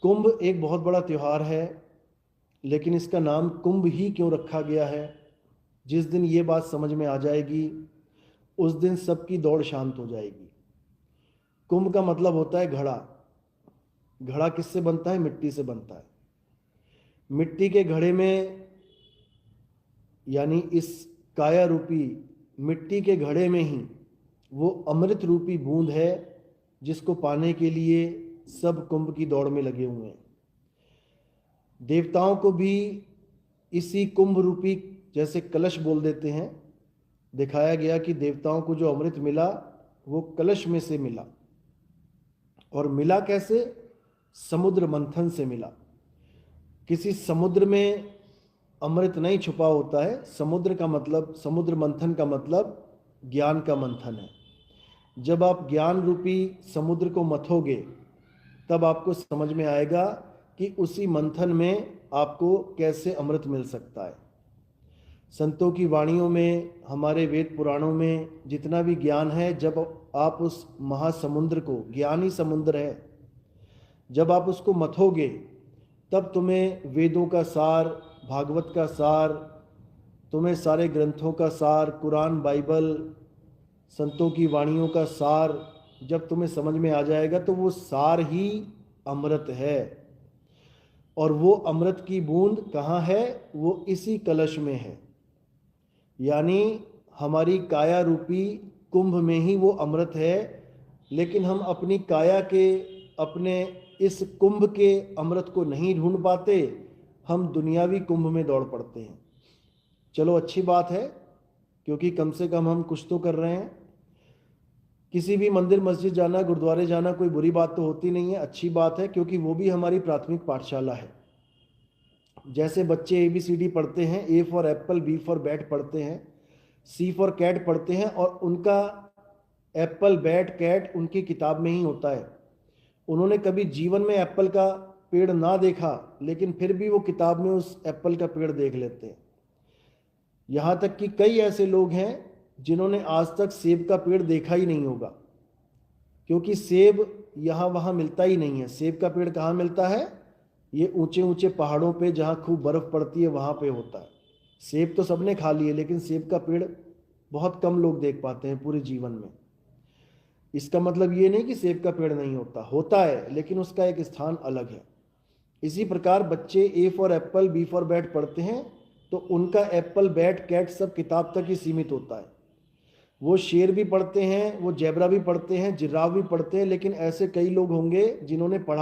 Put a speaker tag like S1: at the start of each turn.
S1: कुंभ एक बहुत बड़ा त्योहार है, लेकिन इसका नाम कुंभ ही क्यों रखा गया है, जिस दिन ये बात समझ में आ जाएगी उस दिन सबकी दौड़ शांत हो जाएगी। कुंभ का मतलब होता है घड़ा। घड़ा किससे बनता है? मिट्टी से बनता है। मिट्टी के घड़े में, यानी इस काया रूपी मिट्टी के घड़े में ही वो अमृत रूपी बूंद है, जिसको पाने के लिए सब कुंभ की दौड़ में लगे हुए हैं। देवताओं को भी इसी कुंभ रूपी, जैसे कलश बोल देते हैं, दिखाया गया कि देवताओं को जो अमृत मिला वो कलश में से मिला। और मिला कैसे? समुद्र मंथन से मिला। किसी समुद्र में अमृत नहीं छुपा होता है। समुद्र का मतलब, समुद्र मंथन का मतलब ज्ञान का मंथन है। जब आप ज्ञान रूपी समुद्र को मथोगे तब आपको समझ में आएगा कि उसी मंथन में आपको कैसे अमृत मिल सकता है। संतों की वाणियों में, हमारे वेद पुराणों में जितना भी ज्ञान है, जब आप उस महासमुद्र को, ज्ञान ही समुद्र है, जब आप उसको मथोगे तब तुम्हें वेदों का सार, भागवत का सार, तुम्हें सारे ग्रंथों का सार, कुरान, बाइबल, संतों की वाणियों का सार जब तुम्हें समझ में आ जाएगा तो वो सार ही अमृत है। और वो अमृत की बूंद कहाँ है? वो इसी कलश में है। यानी हमारी काया रूपी कुंभ में ही वो अमृत है। लेकिन हम अपनी काया के, अपने इस कुंभ के अमृत को नहीं ढूंढ पाते, हम दुनियावी कुंभ में दौड़ पड़ते हैं। चलो अच्छी बात है, क्योंकि कम से कम हम कुछ तो कर रहे हैं। किसी भी मंदिर मस्जिद जाना, गुरुद्वारे जाना कोई बुरी बात तो होती नहीं है, अच्छी बात है, क्योंकि वो भी हमारी प्राथमिक पाठशाला है। जैसे बच्चे ABCD पढ़ते हैं, A for Apple, B for bat पढ़ते हैं, C फॉर कैट पढ़ते हैं, और उनका एप्पल, बैट, कैट उनकी किताब में ही होता है। उन्होंने कभी जीवन में एप्पल का पेड़ ना देखा, लेकिन फिर भी वो किताब में उस एप्पल का पेड़ देख लेते हैं। यहाँ तक कि कई ऐसे लोग हैं जिन्होंने आज तक सेब का पेड़ देखा ही नहीं होगा, क्योंकि सेब यहाँ वहाँ मिलता ही नहीं है। सेब का पेड़ कहाँ मिलता है? ये ऊंचे ऊंचे पहाड़ों पे जहाँ खूब बर्फ पड़ती है वहाँ पे होता है। सेब तो सबने खा लिए, लेकिन सेब का पेड़ बहुत कम लोग देख पाते हैं पूरे जीवन में। इसका मतलब ये नहीं कि सेब का पेड़ नहीं होता, होता है, लेकिन उसका एक स्थान अलग है। इसी प्रकार बच्चे A for Apple, B for bat पढ़ते हैं, तो उनका एप्पल, बैट, कैट सब किताब तक ही सीमित होता है। वो शेर भी पढ़ते हैं, वो जेब्रा भी पढ़ते हैं, जिराफ भी पढ़ते हैं, लेकिन ऐसे कई लोग होंगे जिन्होंने पढ़ा